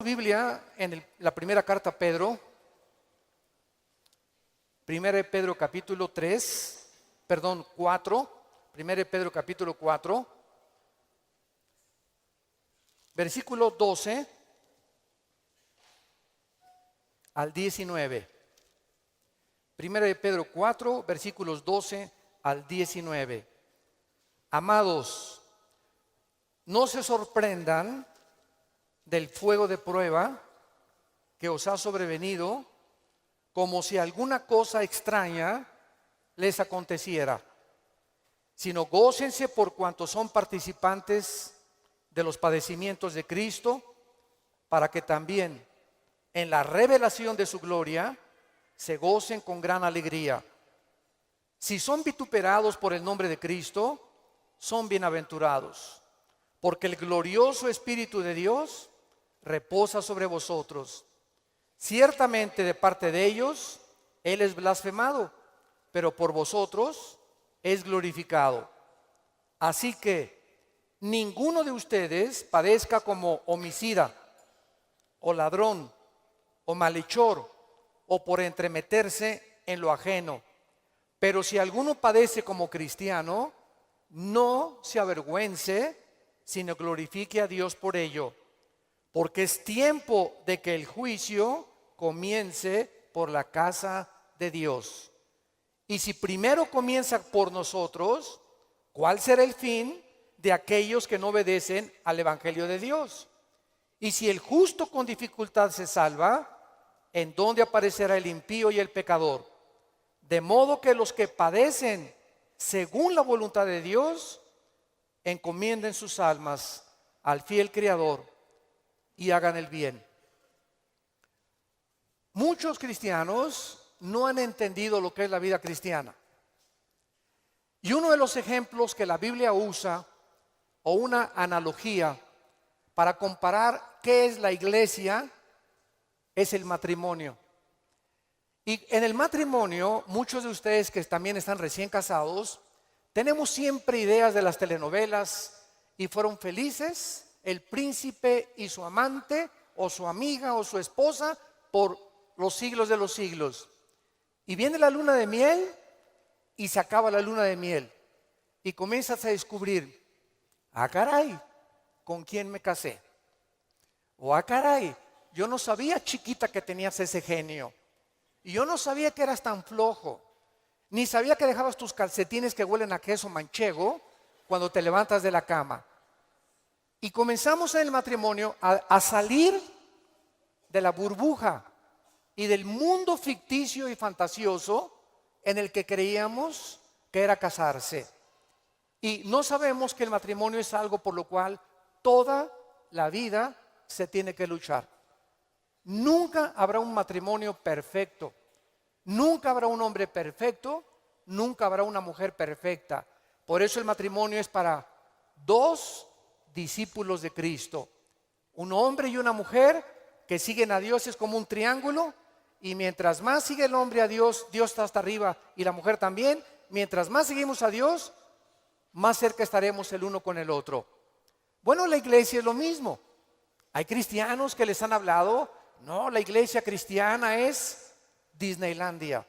Biblia en la primera carta a Pedro, primera de Pedro capítulo 4, primera de Pedro capítulo 4, versículo 12 al 19. Primera de Pedro 4, versículos 12 al 19. Amados, no se sorprendan del fuego de prueba que os ha sobrevenido, como si alguna cosa extraña les aconteciera, sino gócense por cuanto son participantes de los padecimientos de Cristo, para que también en la revelación de su gloria se gocen con gran alegría. Si son vituperados por el nombre de Cristo, son bienaventurados, porque el glorioso Espíritu de Dios reposa sobre vosotros. Ciertamente de parte de ellos Él es blasfemado, pero por vosotros es glorificado. Así que ninguno de ustedes padezca como homicida, o ladrón, o malhechor, o por entremeterse en lo ajeno. Pero si alguno padece como cristiano, no se avergüence, sino glorifique a Dios por ello. Porque es tiempo de que el juicio comience por la casa de Dios. Y si primero comienza por nosotros, ¿cuál será el fin de aquellos que no obedecen al Evangelio de Dios? Y si el justo con dificultad se salva, ¿en dónde aparecerá el impío y el pecador? De modo que los que padecen según la voluntad de Dios, encomienden sus almas al fiel Creador y hagan el bien. Muchos cristianos no han entendido lo que es la vida cristiana. Y uno de los ejemplos que la Biblia usa, o una analogía para comparar qué es la iglesia, es el matrimonio. Y en el matrimonio, muchos de ustedes que también están recién casados, tenemos siempre ideas de las telenovelas, y fueron felices el príncipe y su amante, o su amiga o su esposa, por los siglos de los siglos. Y viene la luna de miel y se acaba la luna de miel, y comienzas a descubrir: ah, caray, ¿con quién me casé? O ah, caray, yo no sabía, chiquita, que tenías ese genio. Y yo no sabía que eras tan flojo. Ni sabía que dejabas tus calcetines que huelen a queso manchego cuando te levantas de la cama. Y comenzamos en el matrimonio a salir de la burbuja y del mundo ficticio y fantasioso en el que creíamos que era casarse. Y no sabemos que el matrimonio es algo por lo cual toda la vida se tiene que luchar. Nunca habrá un matrimonio perfecto, nunca habrá un hombre perfecto, nunca habrá una mujer perfecta. Por eso el matrimonio es para dos discípulos de Cristo, un hombre y una mujer que siguen a Dios. Es como un triángulo, y mientras más sigue el hombre a Dios, Dios está hasta arriba y la mujer también. Mientras más seguimos a Dios, más cerca estaremos el uno con el otro. Bueno, la iglesia es lo mismo. Hay cristianos que les han hablado: no, la iglesia cristiana es Disneylandia,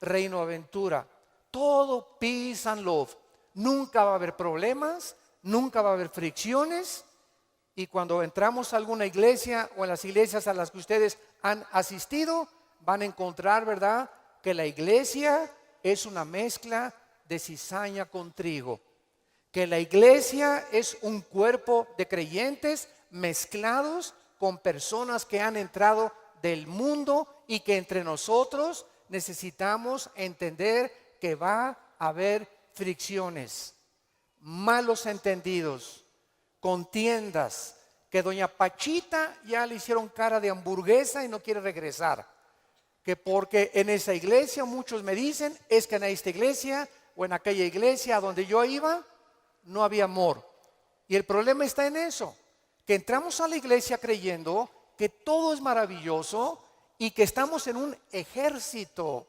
Reino Aventura, todo peace and love. Nunca va a haber problemas, nunca va a haber fricciones. Y cuando entramos a alguna iglesia, o en las iglesias a las que ustedes han asistido, van a encontrar, ¿verdad?, que la iglesia es una mezcla de cizaña con trigo. Que la iglesia es un cuerpo de creyentes mezclados con personas que han entrado del mundo, y que entre nosotros necesitamos entender que va a haber fricciones, malos entendidos, contiendas, que doña Pachita ya le hicieron cara de hamburguesa y no quiere regresar. Que porque en esa iglesia, muchos me dicen, es que en esta iglesia o en aquella iglesia a donde yo iba no había amor. Y el problema está en eso, que entramos a la iglesia creyendo que todo es maravilloso y que estamos en un ejército.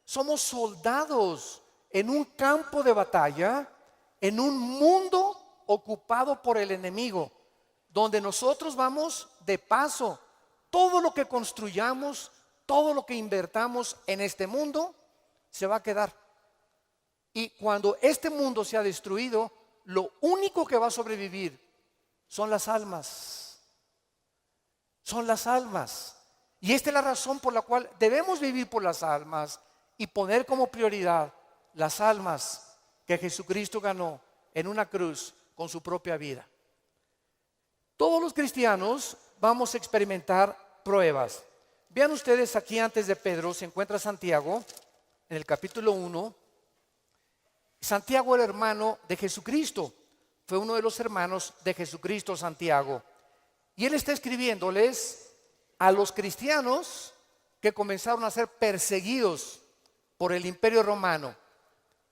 Somos soldados en un campo de batalla, en un mundo ocupado por el enemigo, donde nosotros vamos de paso. Todo lo que construyamos, todo lo que invertamos en este mundo, se va a quedar. Y cuando este mundo sea destruido, lo único que va a sobrevivir son las almas. Son las almas. Y esta es la razón por la cual debemos vivir por las almas y poner como prioridad las almas que Jesucristo ganó en una cruz con su propia vida. Todos los cristianos vamos a experimentar pruebas. Vean ustedes aquí antes de Pedro se encuentra Santiago en el capítulo 1. Santiago era hermano de Jesucristo, fue uno de los hermanos de Jesucristo, Santiago. Y él está escribiéndoles a los cristianos que comenzaron a ser perseguidos por el Imperio Romano.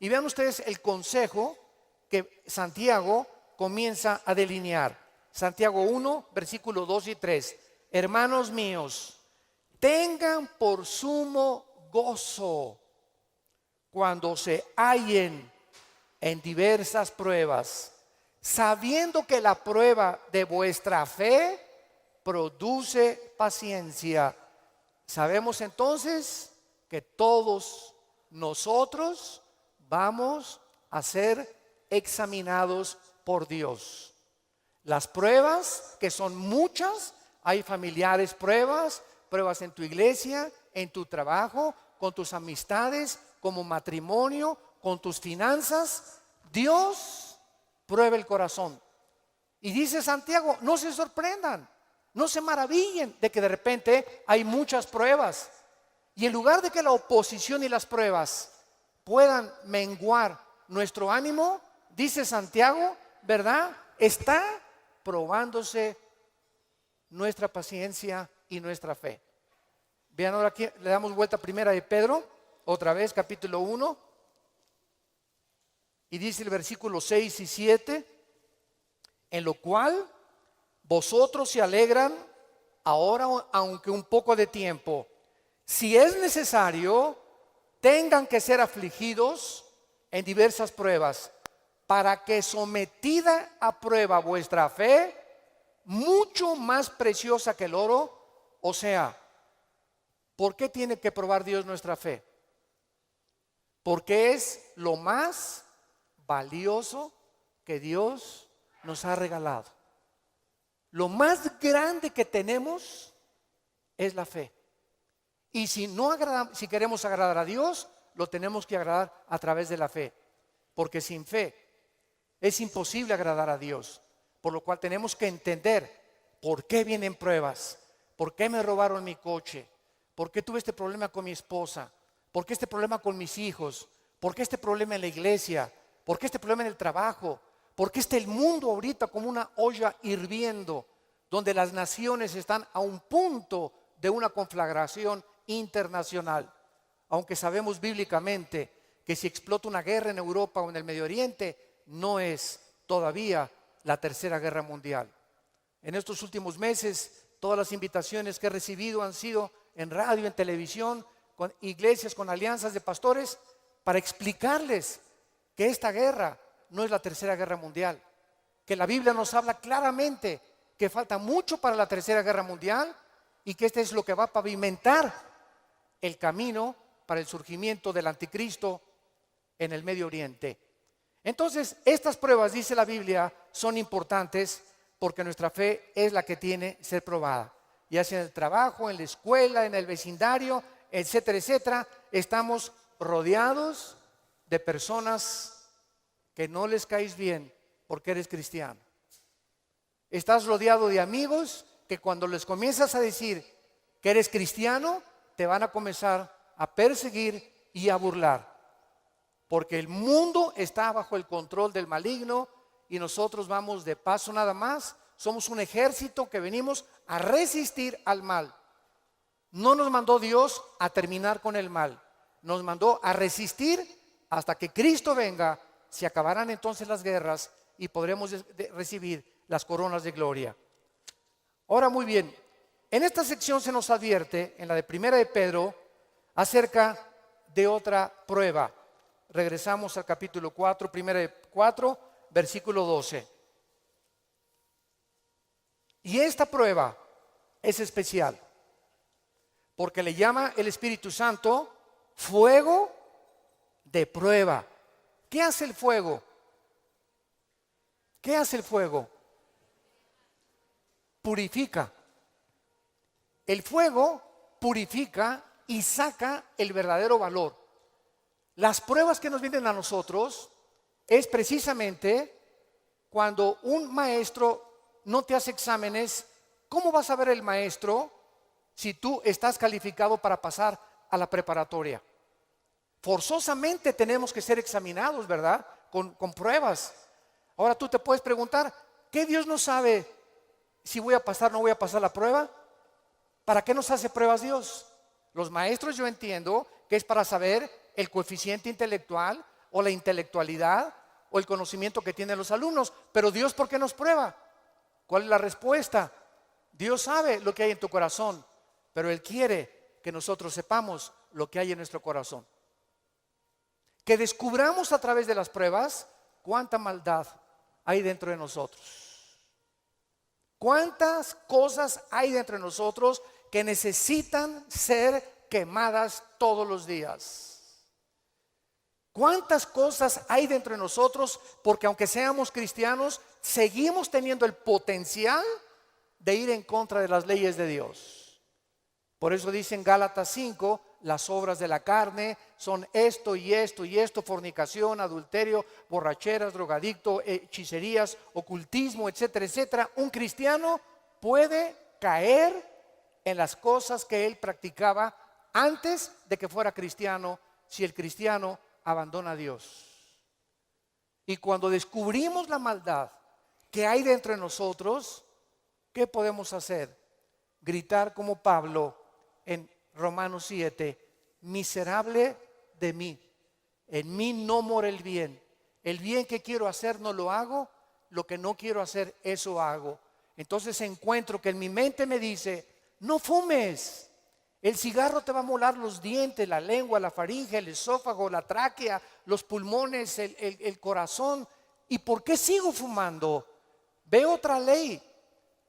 Y vean ustedes el consejo que Santiago comienza a delinear. Santiago 1, versículos 2 y 3. Hermanos míos, tengan por sumo gozo cuando se hallen en diversas pruebas, sabiendo que la prueba de vuestra fe produce paciencia. Sabemos entonces que todos nosotros vamos a ser examinados por Dios. Las pruebas, que son muchas, hay familiares pruebas, pruebas en tu iglesia, en tu trabajo, con tus amistades, como matrimonio, con tus finanzas. Dios prueba el corazón. Y dice Santiago, no se sorprendan, no se maravillen de que de repente hay muchas pruebas. Y en lugar de que la oposición y las pruebas puedan menguar nuestro ánimo, dice Santiago, ¿verdad? Está probándose nuestra paciencia y nuestra fe. Vean ahora aquí, le damos vuelta a primera de Pedro, otra vez, capítulo 1. Y dice el versículo 6 y 7, en lo cual vosotros se alegran ahora, aunque un poco de tiempo. Si es necesario, tengan que ser afligidos en diversas pruebas, para que sometida a prueba vuestra fe, mucho más preciosa que el oro, o sea, ¿por qué tiene que probar Dios nuestra fe? Porque es lo más valioso que Dios nos ha regalado. Lo más grande que tenemos es la fe. Y si queremos agradar a Dios, lo tenemos que agradar a través de la fe. Porque sin fe es imposible agradar a Dios. Por lo cual tenemos que entender por qué vienen pruebas, por qué me robaron mi coche, por qué tuve este problema con mi esposa, por qué este problema con mis hijos, por qué este problema en la iglesia, por qué este problema en el trabajo, por qué está el mundo ahorita como una olla hirviendo, donde las naciones están a un punto de una conflagración internacional. Aunque sabemos bíblicamente que si explota una guerra en Europa o en el Medio Oriente, no es todavía la tercera guerra mundial. En estos últimos meses, todas las invitaciones que he recibido han sido en radio, en televisión, con iglesias, con alianzas de pastores, para explicarles que esta guerra no es la tercera guerra mundial, que la Biblia nos habla claramente que falta mucho para la tercera guerra mundial y que este es lo que va a pavimentar el camino para el surgimiento del anticristo en el Medio Oriente. Entonces, estas pruebas, dice la Biblia, son importantes porque nuestra fe es la que tiene que ser probada. Ya sea en el trabajo, en la escuela, en el vecindario, etcétera, etcétera. Estamos rodeados de personas que no les caes bien porque eres cristiano. Estás rodeado de amigos que cuando les comienzas a decir que eres cristiano, te van a comenzar a perseguir y a burlar. Porque el mundo está bajo el control del maligno y nosotros vamos de paso nada más. Somos un ejército que venimos a resistir al mal. No nos mandó Dios a terminar con el mal. Nos mandó a resistir hasta que Cristo venga. Se acabarán entonces las guerras y podremos recibir las coronas de gloria. Ahora, muy bien, en esta sección se nos advierte, en la de primera de Pedro, acerca de otra prueba. Regresamos al capítulo 4, primera de 4, versículo 12. Y esta prueba es especial, porque le llama el Espíritu Santo fuego de prueba. ¿Qué hace el fuego? ¿Qué hace el fuego? Purifica. El fuego purifica y saca el verdadero valor. Las pruebas que nos vienen a nosotros es precisamente cuando un maestro no te hace exámenes. ¿Cómo va a saber el maestro si tú estás calificado para pasar a la preparatoria? Forzosamente tenemos que ser examinados, ¿verdad? Con pruebas. Ahora tú te puedes preguntar, ¿qué Dios no sabe si voy a pasar o no voy a pasar la prueba? ¿Para qué nos hace pruebas Dios? Los maestros, yo entiendo que es para saber el coeficiente intelectual o la intelectualidad o el conocimiento que tienen los alumnos. Pero Dios, ¿por qué nos prueba? ¿Cuál es la respuesta? Dios sabe lo que hay en tu corazón, pero Él quiere que nosotros sepamos lo que hay en nuestro corazón. Que descubramos a través de las pruebas cuánta maldad hay dentro de nosotros. Cuántas cosas hay dentro de nosotros que necesitan ser quemadas todos los días. Cuántas cosas hay dentro de nosotros, porque aunque seamos cristianos, seguimos teniendo el potencial de ir en contra de las leyes de Dios. Por eso dice en Gálatas 5, las obras de la carne son esto y esto y esto: fornicación, adulterio, borracheras, drogadicto, hechicerías, ocultismo, etcétera, etcétera. Un cristiano puede caer en las cosas que él practicaba antes de que fuera cristiano, si el cristiano abandona a Dios. Y cuando descubrimos la maldad que hay dentro de nosotros, ¿qué podemos hacer? Gritar como Pablo en Romanos 7, miserable de mí, en mí no mora el bien. El bien que quiero hacer no lo hago, lo que no quiero hacer, eso hago. Entonces encuentro que en mi mente me dice, no fumes. El cigarro te va a molar los dientes, la lengua, la faringe, el esófago, la tráquea, los pulmones, el corazón. ¿Y por qué sigo fumando? Veo otra ley.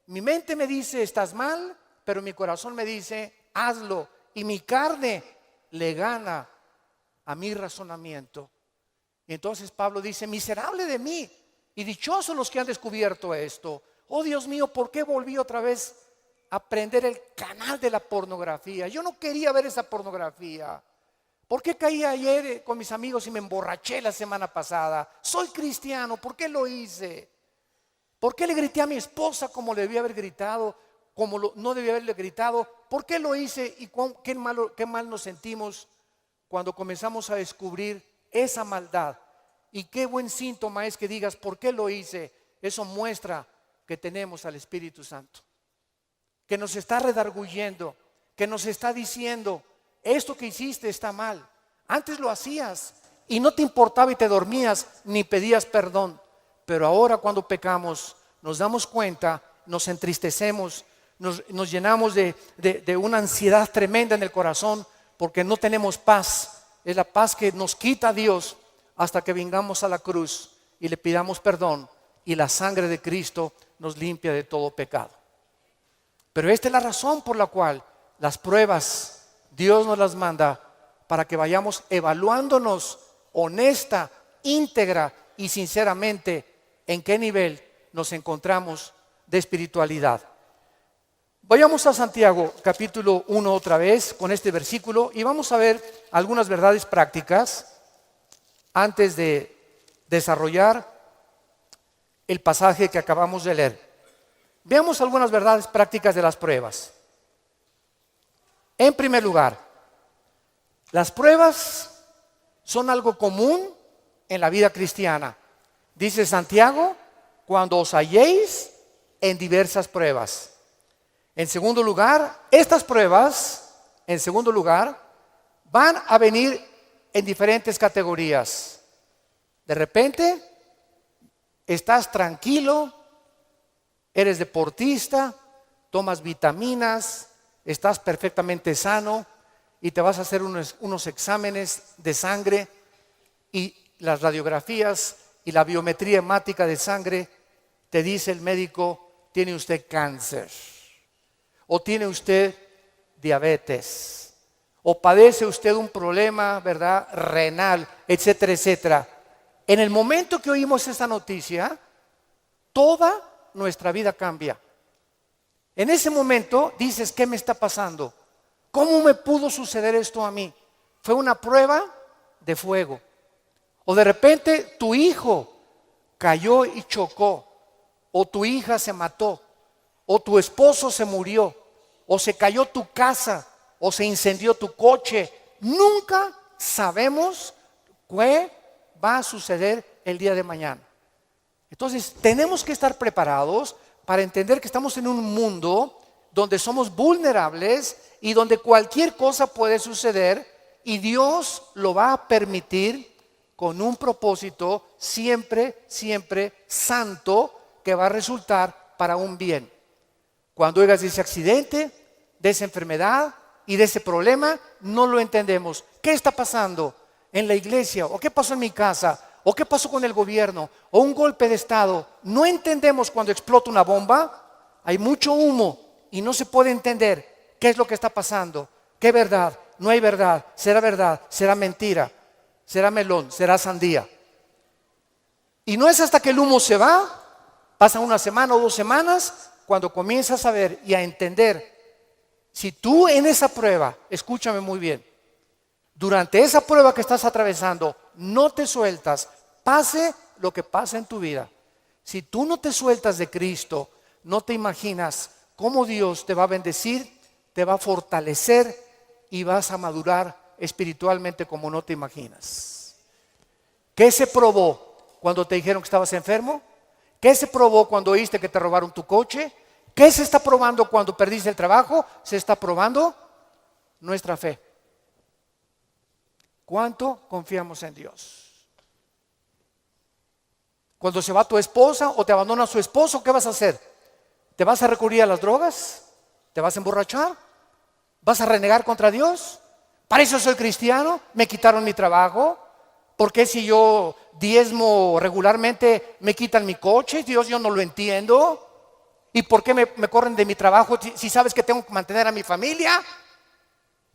Mi mente me dice, estás mal, pero mi corazón me dice, hazlo. Y mi carne le gana a mi razonamiento. Y entonces Pablo dice, miserable de mí, y dichosos los que han descubierto esto. Oh Dios mío, ¿por qué volví otra vez a prender el canal de la pornografía? Yo no quería ver esa pornografía. ¿Por qué caí ayer con mis amigos y me emborraché la semana pasada? Soy cristiano, ¿por qué lo hice? ¿Por qué le grité a mi esposa como le debía haber gritado? Como no debía haberle gritado. ¿Por qué lo hice? Y qué mal nos sentimos cuando comenzamos a descubrir esa maldad. Y qué buen síntoma es que digas, ¿por qué lo hice? Eso muestra que tenemos al Espíritu Santo, que nos está redarguyendo, que nos está diciendo, esto que hiciste está mal. Antes lo hacías y no te importaba y te dormías ni pedías perdón. Pero ahora cuando pecamos nos damos cuenta, nos entristecemos, nos llenamos de una ansiedad tremenda en el corazón, porque no tenemos paz. Es la paz que nos quita Dios hasta que vengamos a la cruz y le pidamos perdón, y la sangre de Cristo nos limpia de todo pecado. Pero esta es la razón por la cual las pruebas Dios nos las manda, para que vayamos evaluándonos honesta, íntegra y sinceramente en qué nivel nos encontramos de espiritualidad. Vayamos a Santiago capítulo 1 otra vez con este versículo y vamos a ver algunas verdades prácticas antes de desarrollar el pasaje que acabamos de leer. Veamos algunas verdades prácticas de las pruebas. En primer lugar, las pruebas son algo común en la vida cristiana. Dice Santiago, cuando os halléis en diversas pruebas. En segundo lugar, estas pruebas, van a venir en diferentes categorías. De repente, estás tranquilo, eres deportista, tomas vitaminas, estás perfectamente sano y te vas a hacer unos exámenes de sangre, y las radiografías y la biometría hemática de sangre te dice el médico, tiene usted cáncer, o tiene usted diabetes, o padece usted un problema, ¿verdad?, renal, etcétera, etcétera. En el momento que oímos esta noticia, toda nuestra vida cambia. En ese momento dices, ¿qué me está pasando? ¿Cómo me pudo suceder esto a mí? Fue una prueba de fuego. O de repente tu hijo cayó y chocó, o tu hija se mató, o tu esposo se murió, o se cayó tu casa, o se incendió tu coche. Nunca sabemos qué va a suceder el día de mañana. Entonces tenemos que estar preparados para entender que estamos en un mundo donde somos vulnerables y donde cualquier cosa puede suceder, y Dios lo va a permitir con un propósito siempre, siempre santo, que va a resultar para un bien. Cuando oigas de ese accidente, de esa enfermedad y de ese problema, no lo entendemos. ¿Qué está pasando en la iglesia? ¿O qué pasó en mi casa? ¿O qué pasó con el gobierno? ¿O un golpe de estado? No entendemos cuando explota una bomba. Hay mucho humo y no se puede entender qué es lo que está pasando. ¿Qué verdad? No hay verdad. ¿Será mentira? ¿Será melón? ¿Será sandía? Y no es hasta que el humo se va, pasa una semana o 2 semanas, cuando comienzas a ver y a entender. Si tú en esa prueba, escúchame muy bien, durante esa prueba que estás atravesando, no te sueltas, pase lo que pase en tu vida. Si tú no te sueltas de Cristo, no te imaginas cómo Dios te va a bendecir, te va a fortalecer y vas a madurar espiritualmente como no te imaginas. ¿Qué se probó cuando te dijeron que estabas enfermo? ¿Qué se probó cuando oíste que te robaron tu coche? ¿Qué se está probando cuando perdiste el trabajo? Se está probando nuestra fe. ¿Cuánto confiamos en Dios? Cuando se va tu esposa o te abandona su esposo, ¿qué vas a hacer? ¿Te vas a recurrir a las drogas? ¿Te vas a emborrachar? ¿Vas a renegar contra Dios? ¿Para eso soy cristiano? ¿Me quitaron mi trabajo? ¿Por qué si yo diezmo regularmente me quitan mi coche? Dios, yo no lo entiendo. ¿Y por qué me corren de mi trabajo si sabes que tengo que mantener a mi familia?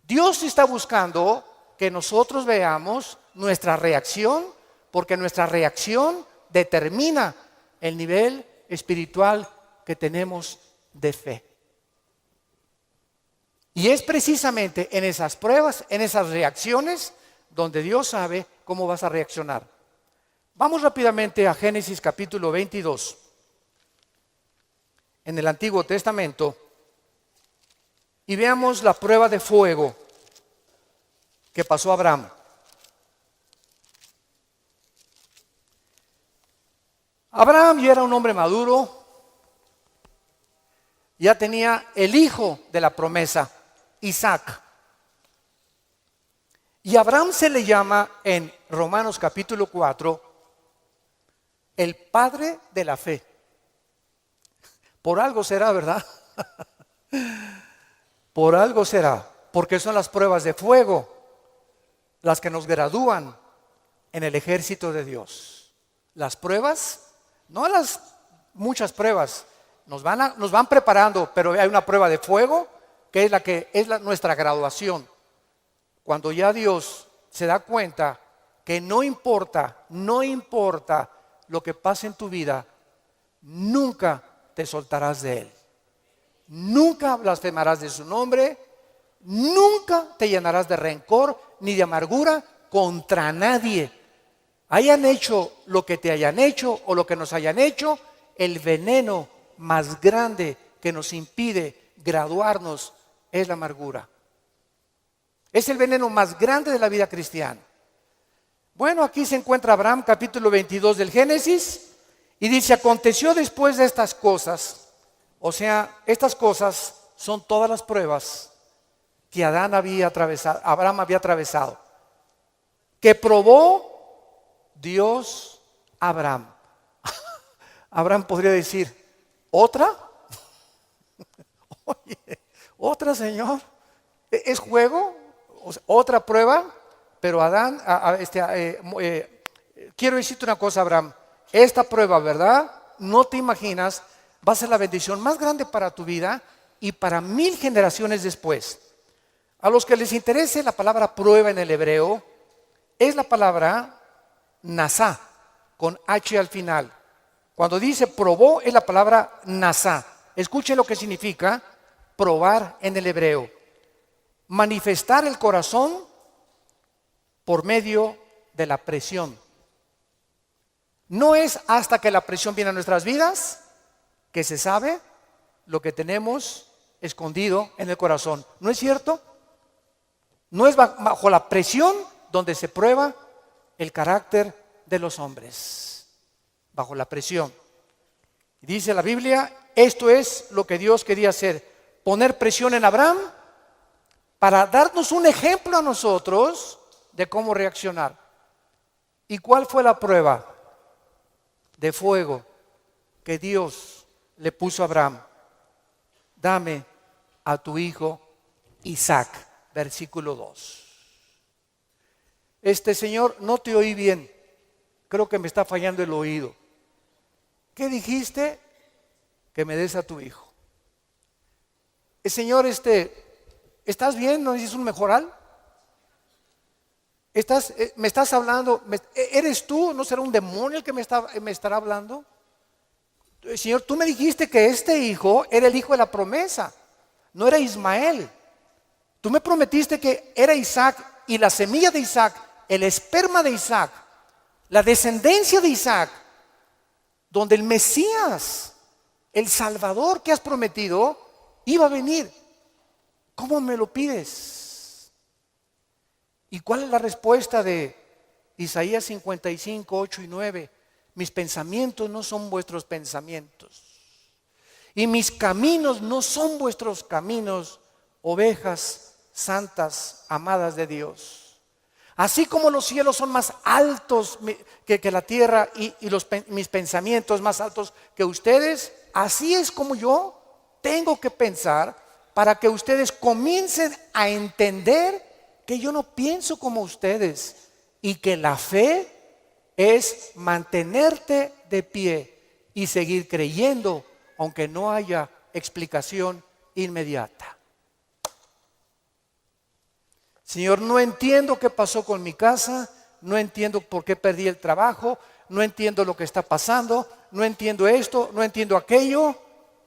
Dios está buscando que nosotros veamos nuestra reacción, porque nuestra reacción determina el nivel espiritual que tenemos de fe. Y es precisamente en esas pruebas, en esas reacciones, donde Dios sabe cómo vas a reaccionar. Vamos rápidamente a Génesis capítulo 22. En el Antiguo Testamento, y veamos la prueba de fuego que pasó a Abraham. Abraham ya era un hombre maduro, ya tenía el hijo de la promesa, Isaac. Y Abraham se le llama en Romanos capítulo 4 el padre de la fe. Por algo será, ¿verdad? Por algo será, porque son las pruebas de fuego las que nos gradúan en el ejército de Dios. Las pruebas, no las muchas pruebas, nos van preparando, pero hay una prueba de fuego que es nuestra graduación. Cuando ya Dios se da cuenta que no importa lo que pase en tu vida, nunca te soltarás de Él. Nunca blasfemarás de su nombre, nunca te llenarás de rencor ni de amargura contra nadie. Hayan hecho lo que te hayan hecho o lo que nos hayan hecho, el veneno más grande que nos impide graduarnos es la amargura. Es el veneno más grande de la vida cristiana. Bueno, aquí se encuentra Abraham, capítulo 22 del Génesis, y dice: aconteció después de estas cosas, o sea, estas cosas son todas las pruebas que Abraham había atravesado, que probó Dios a Abraham. Abraham podría decir: ¿otra? Oye, ¿otra, Señor? ¿Es juego? ¿Otra prueba? Pero Adán, quiero decirte una cosa, Abraham. Esta prueba, ¿verdad? No te imaginas va a ser la bendición más grande para tu vida y para 1000 generaciones después. A los que les interese la palabra prueba en el hebreo, es la palabra nasá, con H al final. Cuando dice probó, es la palabra nasá. Escuchen lo que significa probar en el hebreo. Manifestar el corazón por medio de la presión. No es hasta que la presión viene a nuestras vidas que se sabe lo que tenemos escondido en el corazón. ¿No es cierto? No es bajo la presión donde se prueba el carácter de los hombres. Bajo la presión. Dice la Biblia, esto es lo que Dios quería hacer. Poner presión en Abraham para darnos un ejemplo a nosotros de cómo reaccionar. ¿Y cuál fue la prueba de fuego que Dios le puso a Abraham? Dame a tu hijo Isaac, versículo 2. Señor, no te oí bien, creo que me está fallando el oído. ¿Qué dijiste? Que me des a tu hijo. Señor, ¿estás bien? ¿No necesitas un mejoral? ¿Me estás hablando? ¿Eres tú? ¿No será un demonio el que me estará hablando? Señor, tú me dijiste que este hijo era el hijo de la promesa, no era Ismael. Tú me prometiste que era Isaac y la semilla de Isaac, el esperma de Isaac, la descendencia de Isaac, donde el Mesías, el Salvador que has prometido, iba a venir. ¿Cómo me lo pides? ¿Y cuál es la respuesta de Isaías 55, 8 y 9? Mis pensamientos no son vuestros pensamientos, y mis caminos no son vuestros caminos, ovejas santas, amadas de Dios. Así como los cielos son más altos que la tierra y mis pensamientos más altos que ustedes, así es como yo tengo que pensar para que ustedes comiencen a entender que yo no pienso como ustedes y que la fe es mantenerte de pie y seguir creyendo aunque no haya explicación inmediata. Señor, no entiendo qué pasó con mi casa, no entiendo por qué perdí el trabajo, no entiendo lo que está pasando, no entiendo esto, no entiendo aquello,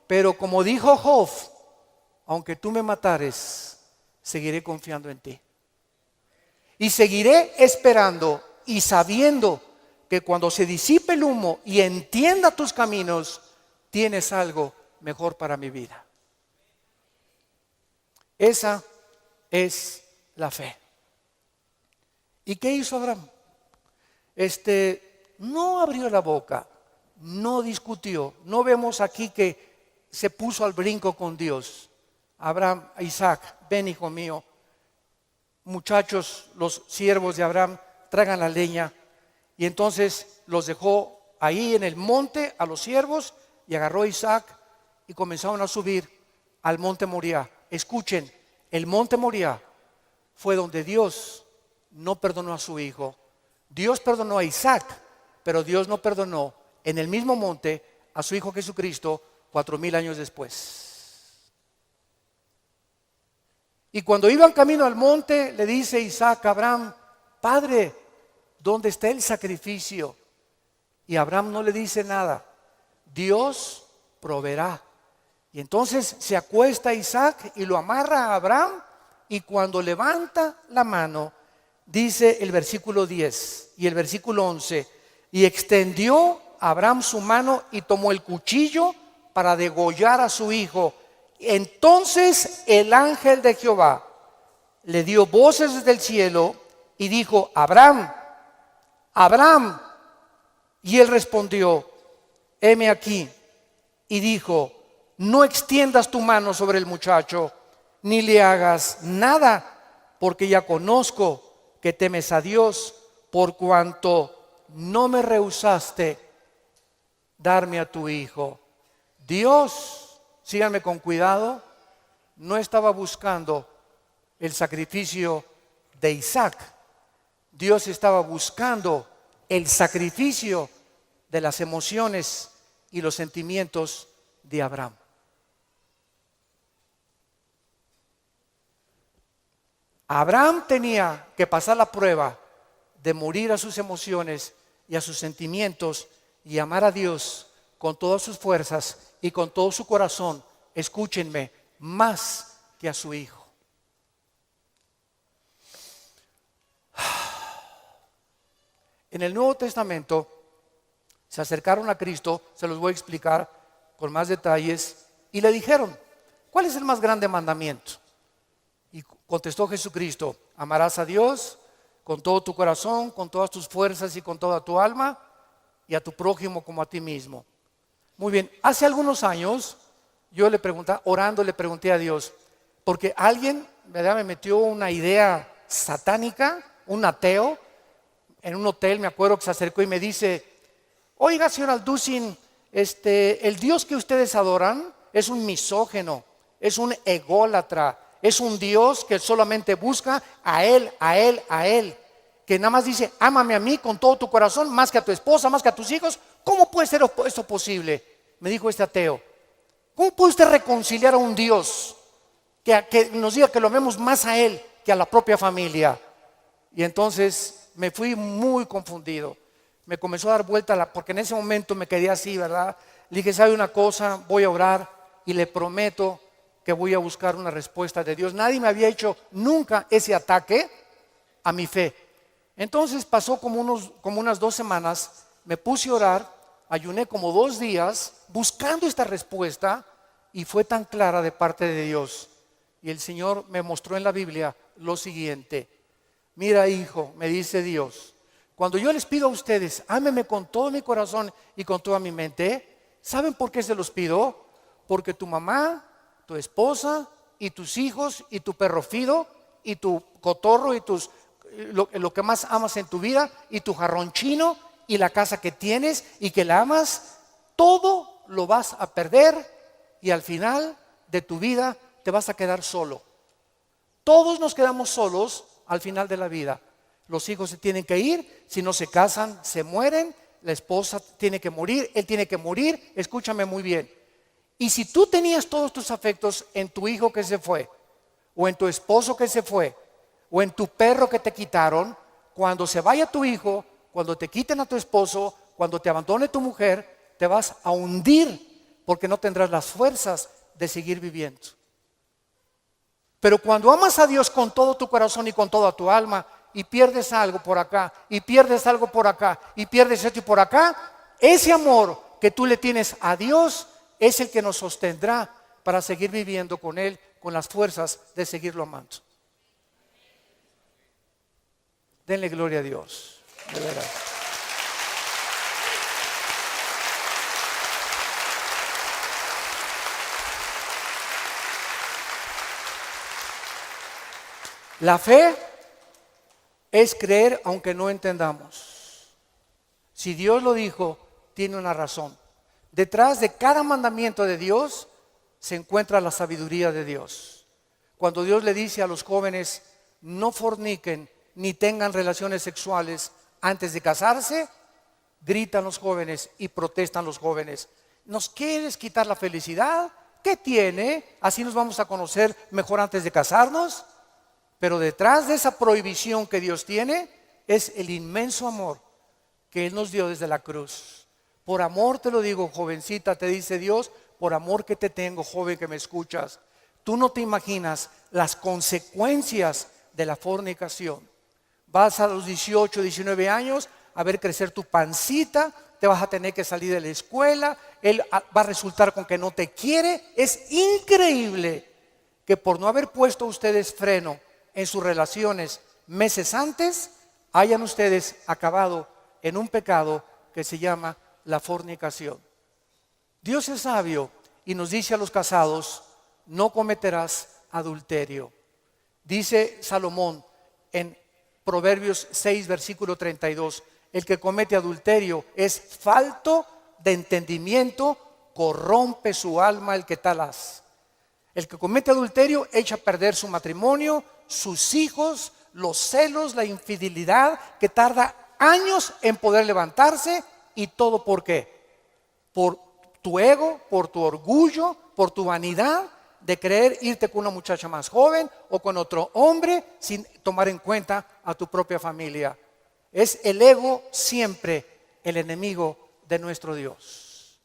pero como dijo Job, aunque tú me matares, seguiré confiando en ti. Y seguiré esperando y sabiendo que cuando se disipe el humo y entienda tus caminos, tienes algo mejor para mi vida. Esa es la fe. ¿Y qué hizo Abraham? No abrió la boca, no discutió. No vemos aquí que se puso al brinco con Dios. Abraham, Isaac, ven hijo mío. Muchachos, los siervos de Abraham, traigan la leña. Y entonces los dejó ahí en el monte a los siervos y agarró a Isaac y comenzaron a subir al monte Moriah. Escuchen, el monte Moriah fue donde Dios no perdonó a su hijo. Dios perdonó a Isaac, pero Dios no perdonó en el mismo monte a su hijo Jesucristo 4000 años después. Y cuando iban camino al monte, le dice Isaac a Abraham: Padre, ¿dónde está el sacrificio? Y Abraham no le dice nada. Dios proveerá. Y entonces se acuesta Isaac y lo amarra a Abraham. Y cuando levanta la mano, dice el versículo 10 y el versículo 11: y extendió Abraham su mano y tomó el cuchillo para degollar a su hijo. Entonces el ángel de Jehová le dio voces desde el cielo y dijo: Abraham, Abraham. Y él respondió: heme aquí. Y dijo: no extiendas tu mano sobre el muchacho, ni le hagas nada, porque ya conozco que temes a Dios, por cuanto no me rehusaste darme a tu hijo. Dios, síganme con cuidado, no estaba buscando el sacrificio de Isaac. Dios estaba buscando el sacrificio de las emociones y los sentimientos de Abraham. Abraham tenía que pasar la prueba de morir a sus emociones y a sus sentimientos y amar a Dios con todas sus fuerzas y con todo su corazón, escúchenme, más que a su hijo. En el Nuevo Testamento se acercaron a Cristo, se los voy a explicar con más detalles, y le dijeron, ¿cuál es el más grande mandamiento? Y contestó Jesucristo, amarás a Dios con todo tu corazón, con todas tus fuerzas y con toda tu alma, y a tu prójimo como a ti mismo. Muy bien, hace algunos años yo le pregunté, orando le pregunté a Dios, porque alguien, ¿verdad?, me metió una idea satánica, un ateo, en un hotel, me acuerdo que se acercó y me dice, oiga, señor Alducin, el Dios que ustedes adoran es un misógino, es un ególatra, es un Dios que solamente busca a Él, a Él, a Él, que nada más dice, ámame a mí con todo tu corazón, más que a tu esposa, más que a tus hijos. ¿Cómo puede ser esto posible? Me dijo este ateo. ¿Cómo puede usted reconciliar a un Dios que nos diga que lo amemos más a Él que a la propia familia? Y entonces me fui muy confundido. Me comenzó a dar vuelta, porque en ese momento me quedé así, ¿verdad? Le dije, ¿sabe una cosa? Voy a orar y le prometo que voy a buscar una respuesta de Dios. Nadie me había hecho nunca ese ataque a mi fe. Entonces pasó como unas 2 semanas, me puse a orar, ayuné como 2 días buscando esta respuesta y fue tan clara de parte de Dios. Y el Señor me mostró en la Biblia lo siguiente. Mira, hijo, me dice Dios, cuando yo les pido a ustedes, ámenme con todo mi corazón y con toda mi mente, ¿saben por qué se los pido? Porque tu mamá, tu esposa y tus hijos y tu perro Fido y tu cotorro y lo que más amas en tu vida y tu jarrón chino y la casa que tienes y que la amas, todo lo vas a perder y al final de tu vida te vas a quedar solo. Todos nos quedamos solos al final de la vida. Los hijos se tienen que ir, si no se casan, se mueren, la esposa tiene que morir, él tiene que morir, escúchame muy bien. Y si tú tenías todos tus afectos en tu hijo que se fue, o en tu esposo que se fue, o en tu perro que te quitaron, cuando se vaya tu hijo, cuando te quiten a tu esposo, cuando te abandone tu mujer, te vas a hundir porque no tendrás las fuerzas de seguir viviendo. Pero cuando amas a Dios con todo tu corazón y con toda tu alma y pierdes algo por acá y pierdes algo por acá y pierdes esto y por acá, ese amor que tú le tienes a Dios es el que nos sostendrá para seguir viviendo con Él, con las fuerzas de seguirlo amando. Denle gloria a Dios, de veras. La fe es creer aunque no entendamos. Si Dios lo dijo, tiene una razón. Detrás de cada mandamiento de Dios se encuentra la sabiduría de Dios. Cuando Dios le dice a los jóvenes, no forniquen ni tengan relaciones sexuales antes de casarse, gritan los jóvenes y protestan los jóvenes. ¿Nos quieres quitar la felicidad? ¿Qué tiene? ¿Así nos vamos a conocer mejor antes de casarnos? Pero detrás de esa prohibición que Dios tiene es el inmenso amor que Él nos dio desde la cruz. Por amor te lo digo, jovencita, te dice Dios, por amor que te tengo, joven que me escuchas. Tú no te imaginas las consecuencias de la fornicación. Vas a los 18, 19 años a ver crecer tu pancita, te vas a tener que salir de la escuela, él va a resultar con que no te quiere. Es increíble que por no haber puesto ustedes freno en sus relaciones meses antes, hayan ustedes acabado en un pecado que se llama la fornicación. Dios es sabio y nos dice a los casados, no cometerás adulterio. Dice Salomón en Proverbios 6, versículo 32, el que comete adulterio es falto de entendimiento, corrompe su alma el que tal hace. El que comete adulterio echa a perder su matrimonio, sus hijos, los celos, la infidelidad, que tarda años en poder levantarse. ¿Y todo por qué? Por tu ego, por tu orgullo, por tu vanidad de querer irte con una muchacha más joven o con otro hombre sin tomar en cuenta a tu propia familia. Es el ego siempre el enemigo de nuestro Dios.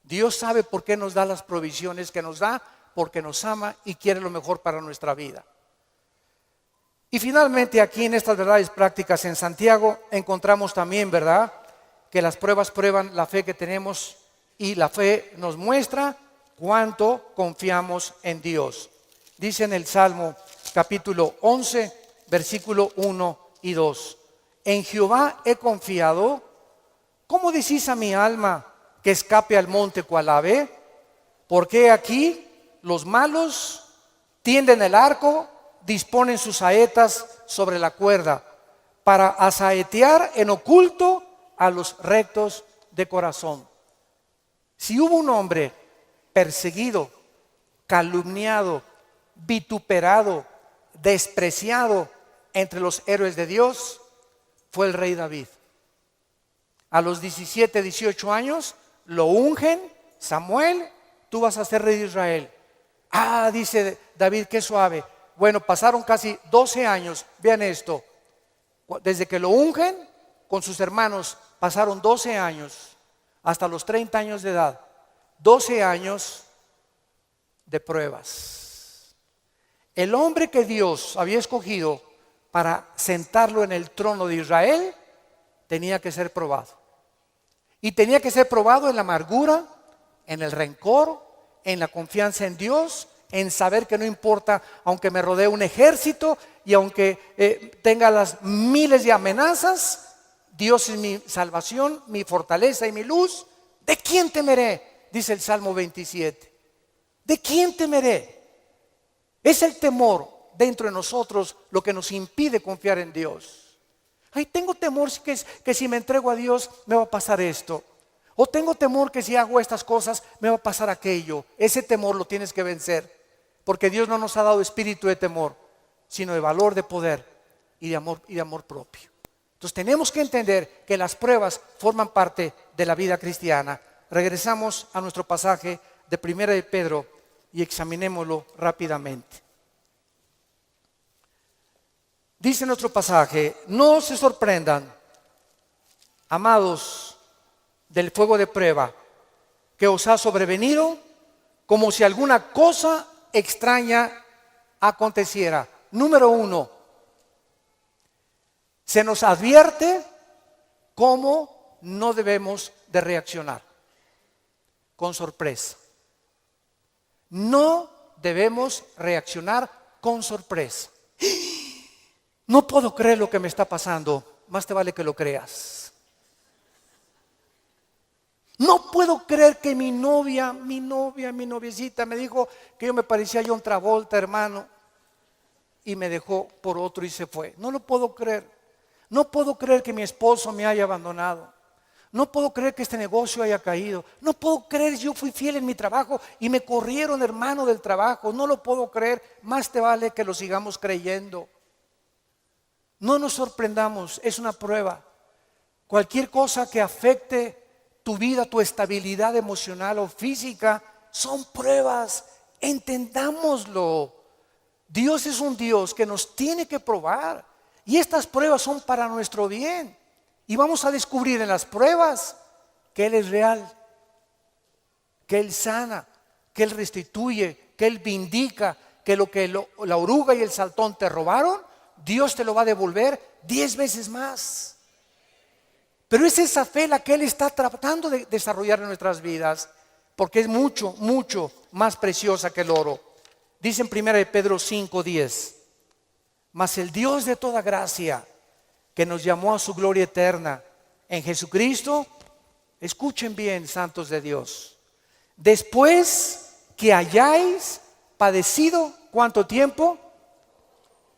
Dios sabe por qué nos da las provisiones que nos da, porque nos ama y quiere lo mejor para nuestra vida. Y finalmente aquí en estas verdades prácticas en Santiago encontramos también, ¿verdad?, que las pruebas prueban la fe que tenemos y la fe nos muestra cuánto confiamos en Dios. Dice en el Salmo capítulo 11, versículo 1 y 2. En Jehová he confiado. ¿Cómo decís a mi alma que escape al monte cual ave? Porque aquí los malos tienden el arco, disponen sus saetas sobre la cuerda para asaetear en oculto a los rectos de corazón. Si hubo un hombre perseguido, calumniado, vituperado, despreciado entre los héroes de Dios, fue el rey David. A los 17, 18 años lo ungen, Samuel, tú vas a ser rey de Israel. Ah, dice David, qué suave. Bueno, pasaron casi 12 años, vean esto, desde que lo ungen con sus hermanos, pasaron 12 años, hasta los 30 años de edad, 12 años de pruebas. El hombre que Dios había escogido para sentarlo en el trono de Israel, tenía que ser probado. Y tenía que ser probado en la amargura, en el rencor, en la confianza en Dios, en saber que no importa, aunque me rodee un ejército y aunque tenga las miles de amenazas, Dios es mi salvación, mi fortaleza y mi luz. ¿De quién temeré? Dice el Salmo 27. ¿De quién temeré? Es el temor dentro de nosotros lo que nos impide confiar en Dios. Ay, tengo temor que si me entrego a Dios me va a pasar esto. O tengo temor que si hago estas cosas me va a pasar aquello. Ese temor lo tienes que vencer. Porque Dios no nos ha dado espíritu de temor, sino de valor, de poder y de amor propio. Entonces tenemos que entender que las pruebas forman parte de la vida cristiana. Regresamos a nuestro pasaje de 1 de Pedro y examinémoslo rápidamente. Dice nuestro pasaje: no se sorprendan, amados, del fuego de prueba que os ha sobrevenido, como si alguna cosa extraña aconteciera. Número 1, se nos advierte cómo no debemos de reaccionar: con sorpresa. No debemos reaccionar con sorpresa. No puedo creer lo que me está pasando. Más te vale que lo creas. No puedo creer que mi noviecita me dijo que yo me parecía a John Travolta, hermano, y me dejó por otro y se fue. No lo puedo creer. No puedo creer que mi esposo me haya abandonado. No puedo creer que este negocio haya caído. No puedo creer, yo fui fiel en mi trabajo y me corrieron, hermano, del trabajo. No lo puedo creer. Más te vale que lo sigamos creyendo. No nos sorprendamos, es una prueba. Cualquier cosa que afecte tu vida, tu estabilidad emocional o física, son pruebas. Entendámoslo. Dios es un Dios que nos tiene que probar. Y estas pruebas son para nuestro bien. Y vamos a descubrir en las pruebas que Él es real, que Él sana, que Él restituye, que Él vindica, que la oruga y el saltón te robaron, Dios te lo va a devolver 10 veces más. Pero es esa fe la que Él está tratando de desarrollar en nuestras vidas, porque es mucho, mucho más preciosa que el oro. Dice en 1 de Pedro 5:10: mas el Dios de toda gracia, que nos llamó a su gloria eterna en Jesucristo, escuchen bien, santos de Dios, después que hayáis padecido, ¿cuánto tiempo?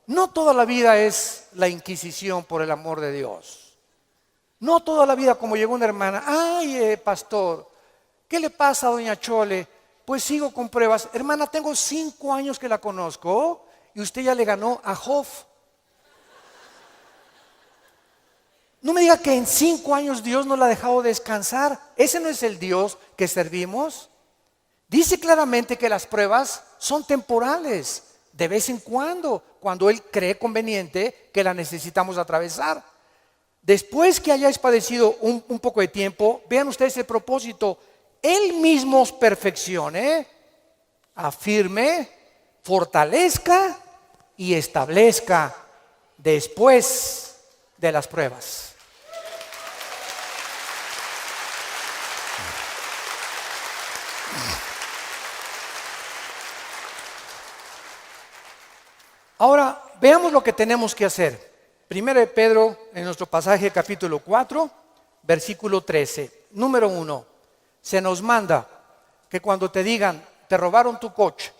No toda la vida es la Inquisición por el amor de Dios. No toda la vida como llegó una hermana: ay, pastor, ¿qué le pasa a doña Chole? Pues sigo con pruebas. Hermana, tengo 5 años que la conozco y usted ya le ganó a Job. No me diga que en 5 años Dios no la ha dejado descansar. Ese no es el Dios que servimos. Dice claramente que las pruebas son temporales, de vez en cuando Él cree conveniente que la necesitamos atravesar. Después que hayáis padecido un poco de tiempo, vean ustedes el propósito. Él mismo os perfeccione, afirme, fortalezca y establezca después de las pruebas. Ahora, veamos lo que tenemos que hacer. Primero de Pedro, en nuestro pasaje capítulo 4, versículo 13. Número 1, se nos manda que cuando te digan, te robaron tu coche,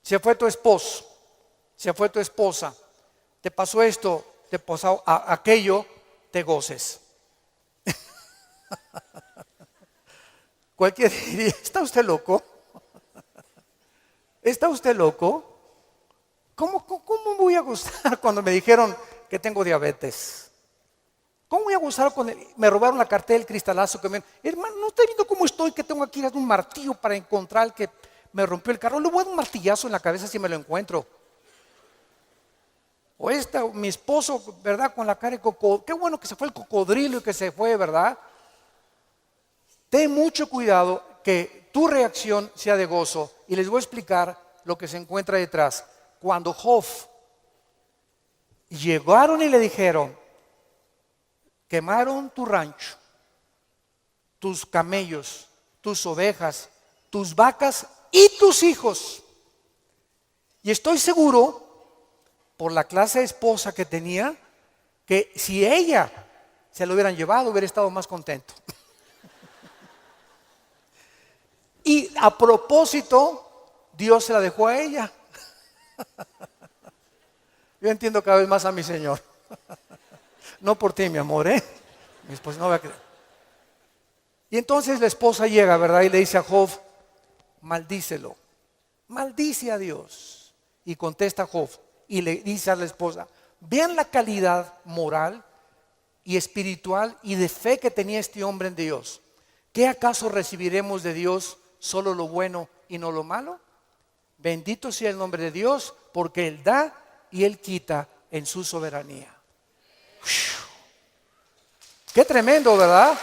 se fue tu esposo, se fue tu esposa, te pasó esto, te pasó aquello, te goces. Cualquiera diría, ¿está usted loco? ¿Está usted loco? ¿Cómo voy a gozar cuando me dijeron que tengo diabetes? ¿Cómo voy a gozar cuando me robaron la cartera del cristalazo? Hermano, ¿no está viendo cómo estoy? Que tengo aquí un martillo para encontrar el que me rompió el carro. Le voy a dar un martillazo en la cabeza si me lo encuentro. O mi esposo, ¿verdad? Con la cara de cocodrilo. Qué bueno que se fue el cocodrilo y que se fue, ¿verdad? Ten mucho cuidado que tu reacción sea de gozo. Y les voy a explicar lo que se encuentra detrás. Cuando Job llegaron y le dijeron, quemaron tu rancho, tus camellos, tus ovejas, tus vacas y tus hijos. Y estoy seguro, por la clase de esposa que tenía, que si ella se lo hubieran llevado, hubiera estado más contento. Y a propósito, Dios se la dejó a ella. Yo entiendo cada vez más a mi Señor. No por ti, mi amor, mi esposa no va a creer. Y entonces la esposa llega, ¿verdad? Y le dice a Job, maldícelo, maldice a Dios. Y contesta Job y le dice a la esposa, vean la calidad moral y espiritual y de fe que tenía este hombre en Dios. ¿Qué acaso recibiremos de Dios solo lo bueno y no lo malo? Bendito sea el nombre de Dios, porque Él da y Él quita en su soberanía. Qué tremendo, ¿verdad?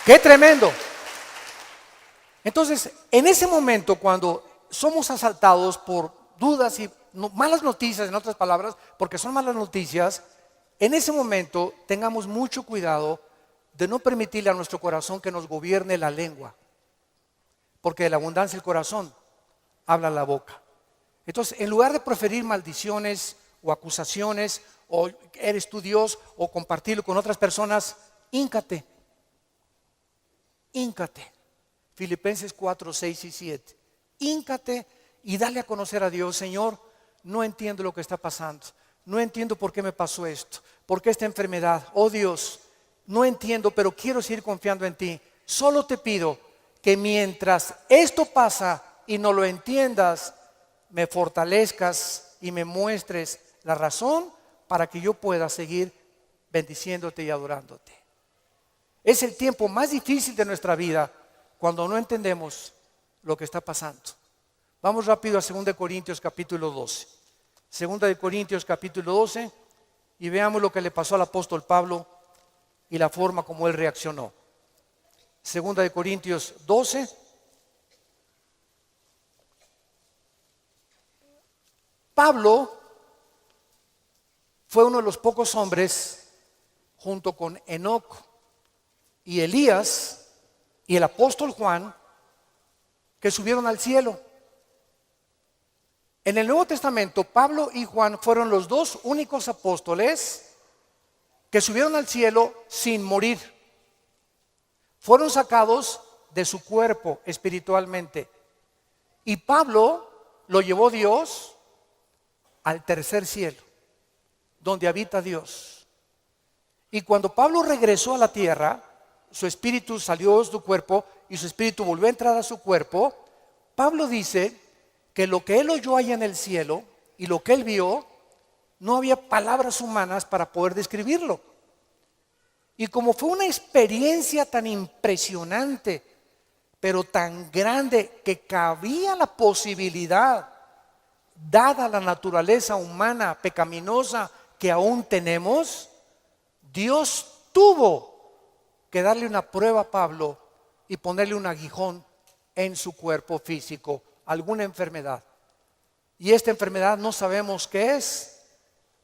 Qué tremendo. Entonces, en ese momento, cuando somos asaltados por dudas y malas noticias, en otras palabras, porque son malas noticias, en ese momento tengamos mucho cuidado de no permitirle a nuestro corazón que nos gobierne la lengua, porque de la abundancia del corazón habla la boca. Entonces, en lugar de proferir maldiciones o acusaciones, o eres tú Dios, o compartirlo con otras personas, híncate. Filipenses 4, 6 y 7. Híncate y dale a conocer a Dios. Señor, no entiendo lo que está pasando. No entiendo por qué me pasó esto. ¿Por qué esta enfermedad? Oh Dios, no entiendo, pero quiero seguir confiando en ti. Solo te pido que mientras esto pasa y no lo entiendas, me fortalezcas y me muestres la razón para que yo pueda seguir bendiciéndote y adorándote. Es el tiempo más difícil de nuestra vida cuando no entendemos lo que está pasando. Vamos rápido a 2 Corintios capítulo 12. 2 Corintios capítulo 12 y veamos lo que le pasó al apóstol Pablo y la forma como él reaccionó. 2 Corintios 12. Pablo fue uno de los pocos hombres, junto con Enoc y Elías y el apóstol Juan, que subieron al cielo. En el Nuevo Testamento, Pablo y Juan fueron los dos únicos apóstoles que subieron al cielo sin morir. Fueron sacados de su cuerpo espiritualmente. Y Pablo lo llevó Dios al tercer cielo, donde habita Dios. Y cuando Pablo regresó a la tierra, su espíritu salió de su cuerpo y su espíritu volvió a entrar a su cuerpo. Pablo dice que lo que él oyó allá en el cielo y lo que él vio, no había palabras humanas para poder describirlo. Y como fue una experiencia tan impresionante, pero tan grande, que cabía la posibilidad, dada la naturaleza humana pecaminosa que aún tenemos, Dios tuvo que darle una prueba a Pablo y ponerle un aguijón en su cuerpo físico, alguna enfermedad. Y esta enfermedad no sabemos qué es.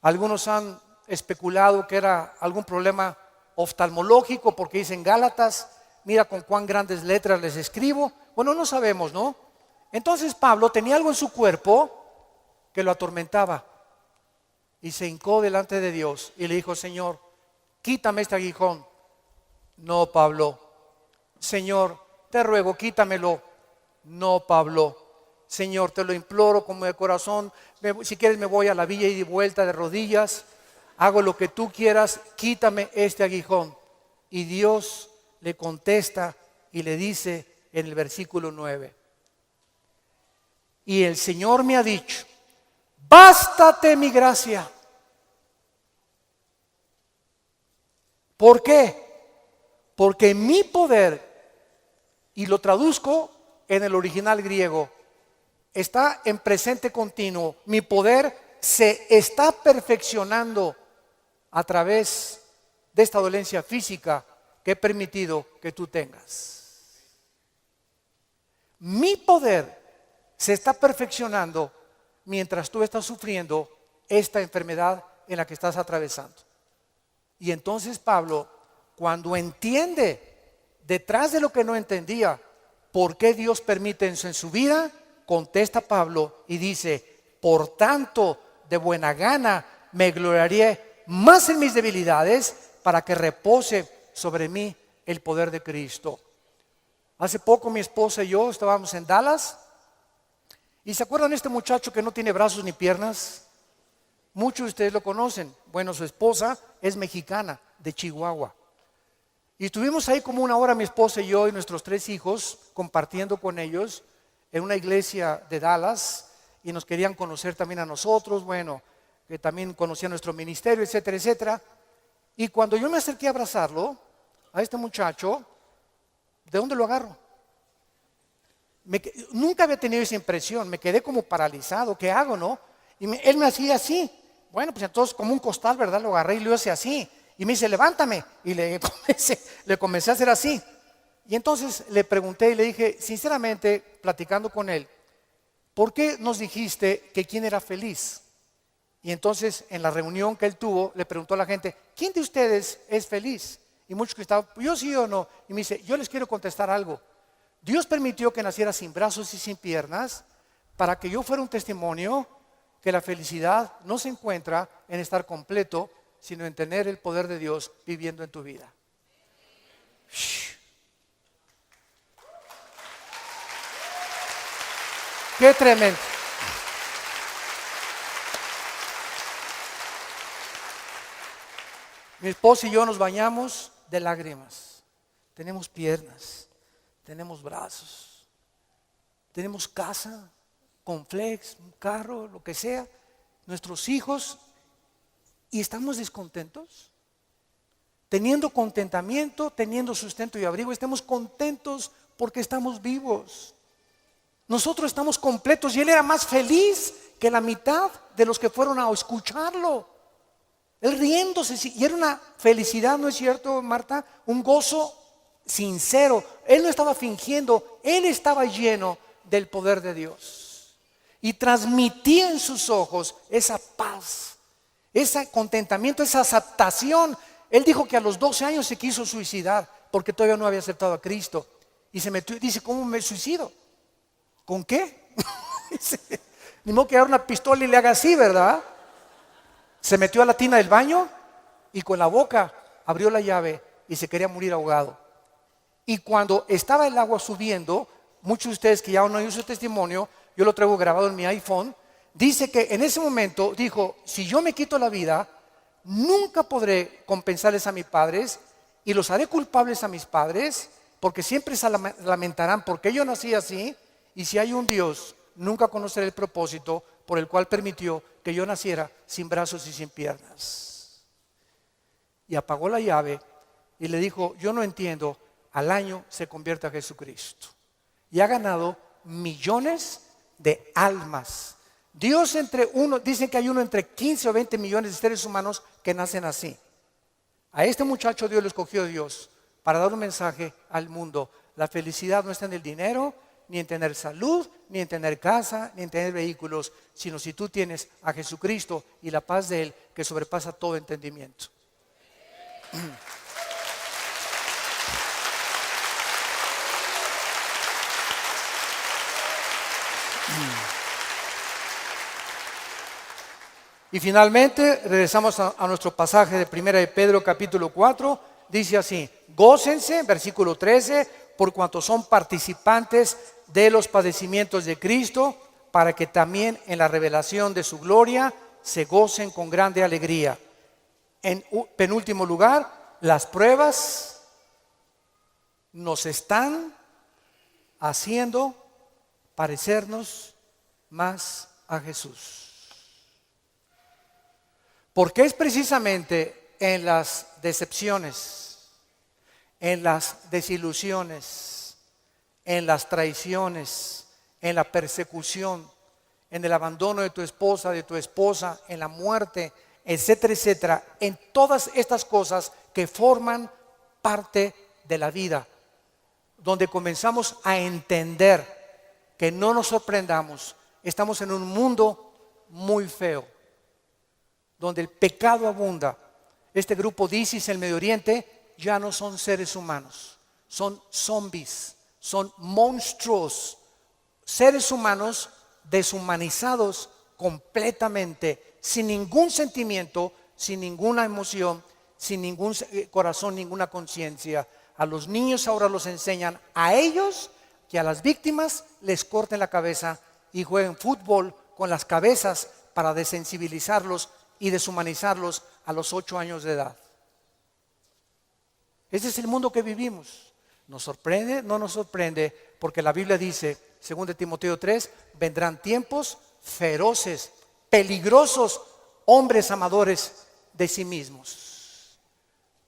Algunos han especulado que era algún problema oftalmológico, porque dicen Gálatas, mira con cuán grandes letras les escribo. Bueno, no sabemos, ¿no? Entonces Pablo tenía algo en su cuerpo que lo atormentaba y se hincó delante de Dios y le dijo: Señor, quítame este aguijón. No, Pablo. Señor, te ruego, quítamelo. No, Pablo. Señor, te lo imploro como de corazón. Si quieres me voy a la villa y de vuelta de rodillas. Hago lo que tú quieras, quítame este aguijón. Y Dios le contesta y le dice en el versículo 9: y el Señor me ha dicho, bástate mi gracia. ¿Por qué? Porque mi poder, y lo traduzco en el original griego, está en presente continuo. Mi poder se está perfeccionando a través de esta dolencia física que he permitido que tú tengas. Mi poder se está perfeccionando mientras tú estás sufriendo esta enfermedad en la que estás atravesando. Y entonces Pablo, cuando entiende, detrás de lo que no entendía, por qué Dios permite eso en su vida, contesta Pablo y dice: por tanto, de buena gana me gloriaré más en mis debilidades, para que repose sobre mí el poder de Cristo. Hace poco mi esposa y yo estábamos en Dallas, y ¿se acuerdan de este muchacho que no tiene brazos ni piernas? Muchos de ustedes lo conocen. Bueno, su esposa es mexicana, de Chihuahua. Y estuvimos ahí como una hora mi esposa y yo y nuestros 3 hijos compartiendo con ellos en una iglesia de Dallas, y nos querían conocer también a nosotros, bueno, que también conocían nuestro ministerio, etcétera, etcétera. Y cuando yo me acerqué a abrazarlo, a este muchacho, ¿de dónde lo agarro? Nunca había tenido esa impresión, me quedé como paralizado. ¿Qué hago, no? Y él me hacía así. Bueno, pues entonces como un costal, ¿verdad? Lo agarré y lo hice así. Y me dice: levántame. Y le comencé a hacer así. Y entonces le pregunté y le dije, sinceramente, platicando con él, ¿por qué nos dijiste que quién era feliz? Y entonces en la reunión que él tuvo, le preguntó a la gente: ¿quién de ustedes es feliz? Y muchos que estaban: yo sí o no. Y me dice: yo les quiero contestar algo. Dios permitió que naciera sin brazos y sin piernas para que yo fuera un testimonio que la felicidad no se encuentra en estar completo, sino en tener el poder de Dios viviendo en tu vida. ¡Qué tremendo! Mi esposa y yo nos bañamos de lágrimas. Tenemos piernas, tenemos brazos, tenemos casa, con flex, un carro, lo que sea, nuestros hijos, y estamos descontentos. Teniendo contentamiento, teniendo sustento y abrigo, estamos contentos porque estamos vivos. Nosotros estamos completos, y él era más feliz que la mitad de los que fueron a escucharlo. Él riéndose, y era una felicidad, ¿no es cierto, Marta? Un gozo sincero. Él no estaba fingiendo, él estaba lleno del poder de Dios. Y transmitía en sus ojos esa paz, ese contentamiento, esa aceptación. Él dijo que a los 12 años se quiso suicidar porque todavía no había aceptado a Cristo. Y se metió y dice: ¿cómo me suicido? ¿Con qué? Ni modo que agarre una pistola y le haga así, ¿verdad? Se metió a la tina del baño y con la boca abrió la llave y se quería morir ahogado. Y cuando estaba el agua subiendo, muchos de ustedes que ya no oído su testimonio, yo lo traigo grabado en mi iPhone, dice que en ese momento dijo: si yo me quito la vida, nunca podré compensarles a mis padres y los haré culpables a mis padres, porque siempre se lamentarán porque yo nací así, y si hay un Dios, nunca conoceré el propósito por el cual permitió que yo naciera sin brazos y sin piernas. Y apagó la llave y le dijo, yo no entiendo, al año se convierte a Jesucristo. Y ha ganado millones de almas. Dios dicen que hay uno entre 15 o 20 millones de seres humanos que nacen así. A este muchacho Dios lo escogió Dios para dar un mensaje al mundo. La felicidad no está en el dinero, ni en tener salud, ni en tener casa, ni en tener vehículos, sino si tú tienes a Jesucristo y la paz de Él que sobrepasa todo entendimiento. Y finalmente regresamos a nuestro pasaje de 1 de Pedro capítulo 4, dice así, gócense, versículo 13, por cuanto son participantes de los padecimientos de Cristo, para que también en la revelación de su gloria se gocen con grande alegría. En penúltimo lugar, las pruebas nos están haciendo parecernos más a Jesús. Porque es precisamente en las decepciones, en las desilusiones, en las traiciones, en la persecución, en el abandono de tu esposa, en la muerte, etcétera, etcétera, en todas estas cosas que forman parte de la vida, donde comenzamos a entender que no nos sorprendamos, estamos en un mundo muy feo, donde el pecado abunda. Este grupo de ISIS en el Medio Oriente ya no son seres humanos, son zombies, son monstruos, seres humanos deshumanizados completamente, sin ningún sentimiento, sin ninguna emoción, sin ningún corazón, ninguna conciencia. A los niños ahora los enseñan a ellos que a las víctimas les corten la cabeza y jueguen fútbol con las cabezas para desensibilizarlos y deshumanizarlos a los 8 años de edad. Ese es el mundo que vivimos. ¿Nos sorprende? No nos sorprende, porque la Biblia dice, 2 Timoteo 3, vendrán tiempos feroces, peligrosos, hombres amadores de sí mismos,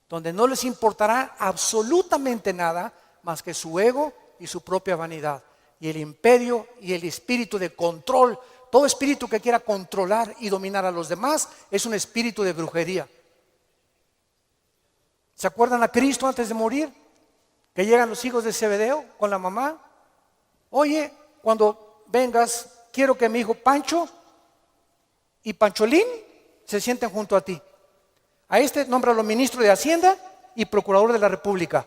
donde no les importará absolutamente nada más que su ego y su propia vanidad, y el imperio y el espíritu de control. Todo espíritu que quiera controlar y dominar a los demás es un espíritu de brujería. ¿Se acuerdan a Cristo antes de morir? Que llegan los hijos de Zebedeo con la mamá. Oye, cuando vengas, quiero que mi hijo Pancho y Pancholín se sienten junto a ti. A este nómbralo ministro de Hacienda y procurador de la República.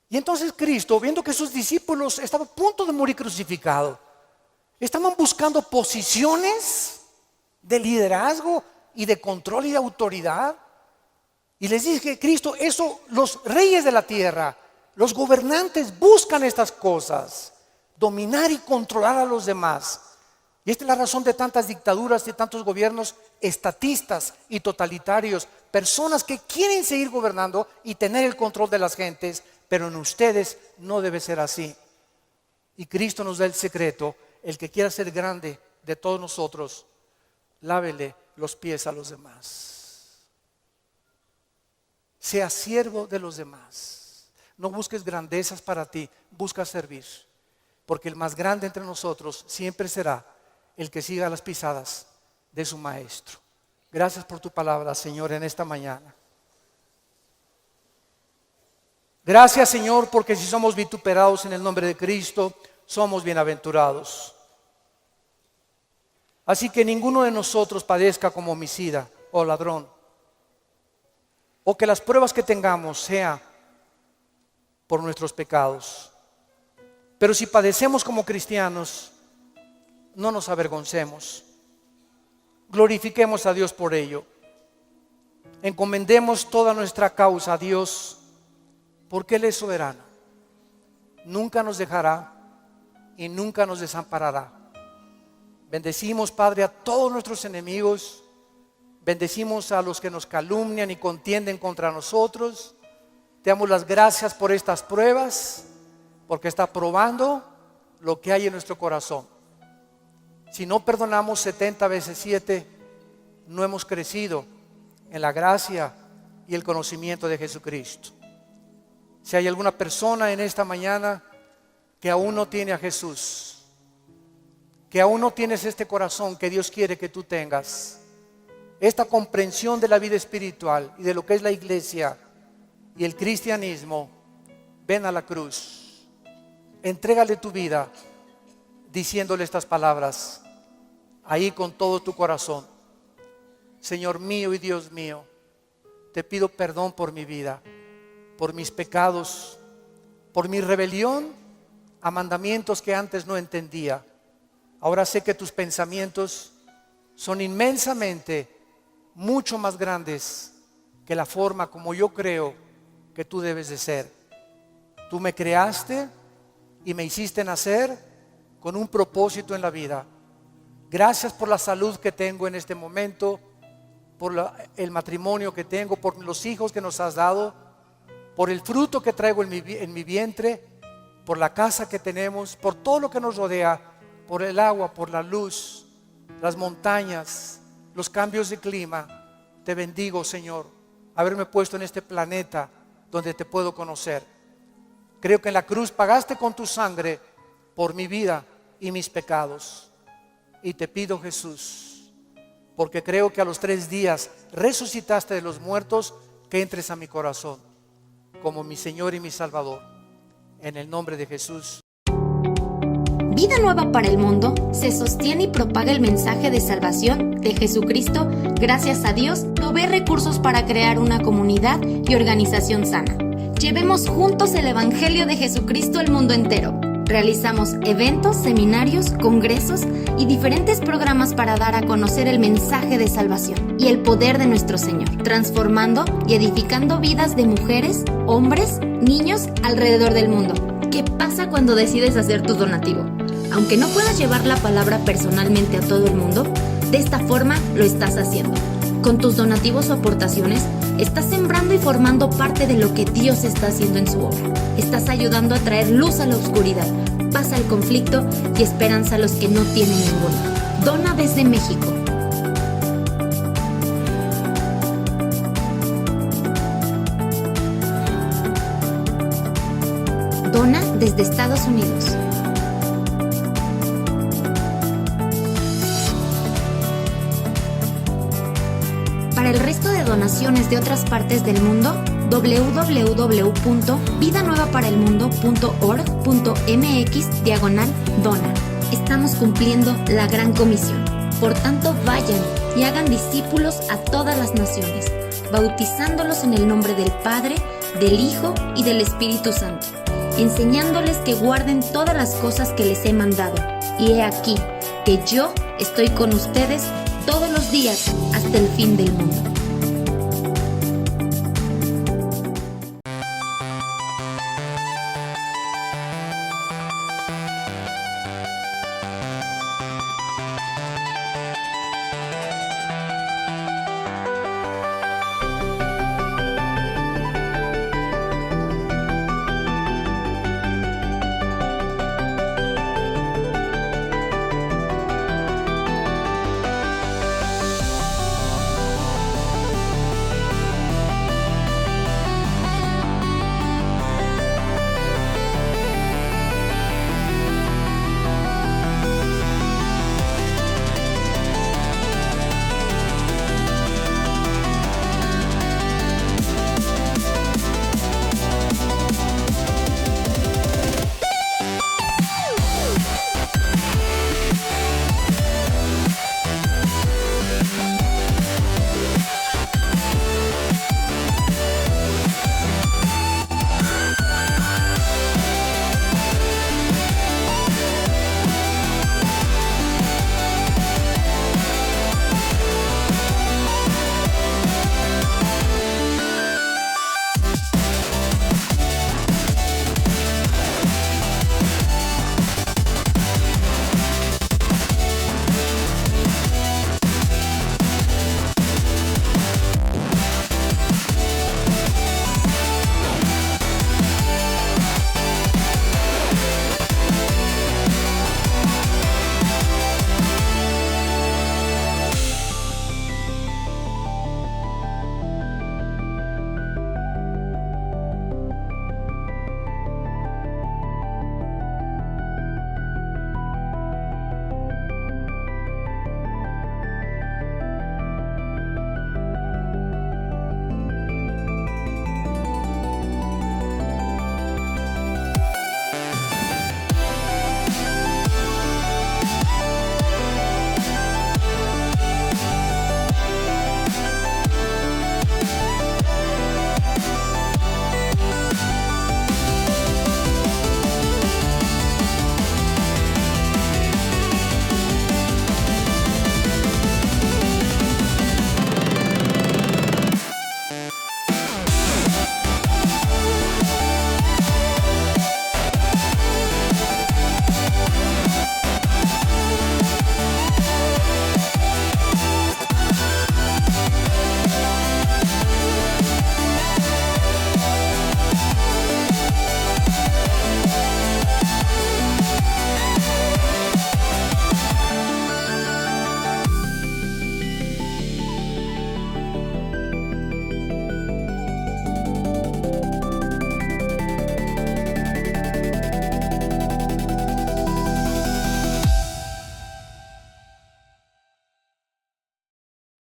Y entonces Cristo, viendo que sus discípulos estaban a punto de morir crucificados, estaban buscando posiciones de liderazgo y de control y de autoridad. Y les dije, Cristo, eso los reyes de la tierra, los gobernantes buscan estas cosas, dominar y controlar a los demás. Y esta es la razón de tantas dictaduras, de tantos gobiernos estatistas y totalitarios, personas que quieren seguir gobernando y tener el control de las gentes, pero en ustedes no debe ser así. Y Cristo nos da el secreto. El que quiera ser grande de todos nosotros, lávele los pies a los demás. Sea siervo de los demás. No busques grandezas para ti, busca servir. Porque el más grande entre nosotros siempre será el que siga las pisadas de su maestro. Gracias por tu palabra, Señor, en esta mañana. Gracias, Señor, porque si somos vituperados en el nombre de Cristo, somos bienaventurados. Así que ninguno de nosotros padezca como homicida o ladrón, o que las pruebas que tengamos sea por nuestros pecados. Pero si padecemos como cristianos, no nos avergoncemos. Glorifiquemos a Dios por ello. Encomendemos toda nuestra causa a Dios, porque Él es soberano. Nunca nos dejará y nunca nos desamparará. Bendecimos, Padre, a todos nuestros enemigos. Bendecimos a los que nos calumnian y contienden contra nosotros. Te damos las gracias por estas pruebas, porque está probando lo que hay en nuestro corazón. Si no perdonamos 70 veces 7, no hemos crecido en la gracia y el conocimiento de Jesucristo. Si hay alguna persona en esta mañana que aún no tiene a Jesús, que aún no tienes este corazón que Dios quiere que tú tengas, esta comprensión de la vida espiritual y de lo que es la iglesia y el cristianismo, ven a la cruz, entrégale tu vida diciéndole estas palabras ahí con todo tu corazón. Señor mío y Dios mío, te pido perdón por mi vida, por mis pecados, por mi rebelión a mandamientos que antes no entendía. Ahora sé que tus pensamientos son inmensamente mucho más grandes que la forma como yo creo que tú debes de ser. Tú me creaste y me hiciste nacer con un propósito en la vida. Gracias por la salud que tengo en este momento, por el matrimonio que tengo, por los hijos que nos has dado, por el fruto que traigo en mi vientre, por la casa que tenemos, por todo lo que nos rodea, por el agua, por la luz, las montañas, los cambios de clima. Te bendigo, Señor, haberme puesto en este planeta donde te puedo conocer. Creo que en la cruz pagaste con tu sangre por mi vida y mis pecados. Y te pido, Jesús, porque creo que a los 3 días resucitaste de los muertos, que entres a mi corazón como mi Señor y mi Salvador. En el nombre de Jesús. Vida Nueva para el Mundo se sostiene y propaga el mensaje de salvación de Jesucristo. Gracias a Dios, provee recursos para crear una comunidad y organización sana. Llevemos juntos el Evangelio de Jesucristo al mundo entero. Realizamos eventos, seminarios, congresos y diferentes programas para dar a conocer el mensaje de salvación y el poder de nuestro Señor, transformando y edificando vidas de mujeres, hombres, niños alrededor del mundo. ¿Qué pasa cuando decides hacer tu donativo? Aunque no puedas llevar la palabra personalmente a todo el mundo, de esta forma lo estás haciendo. Con tus donativos o aportaciones, estás sembrando y formando parte de lo que Dios está haciendo en su obra. Estás ayudando a traer luz a la oscuridad, paz al conflicto y esperanza a los que no tienen ninguna. Dona desde México. Dona desde Estados Unidos. Para el resto de donaciones de otras partes del mundo, www.vidanuevaparalmundo.org.mx/dona. Estamos cumpliendo la gran comisión. Por tanto, vayan y hagan discípulos a todas las naciones, bautizándolos en el nombre del Padre, del Hijo y del Espíritu Santo, enseñándoles que guarden todas las cosas que les he mandado. Y he aquí que yo estoy con ustedes todos los días hasta el fin del mundo.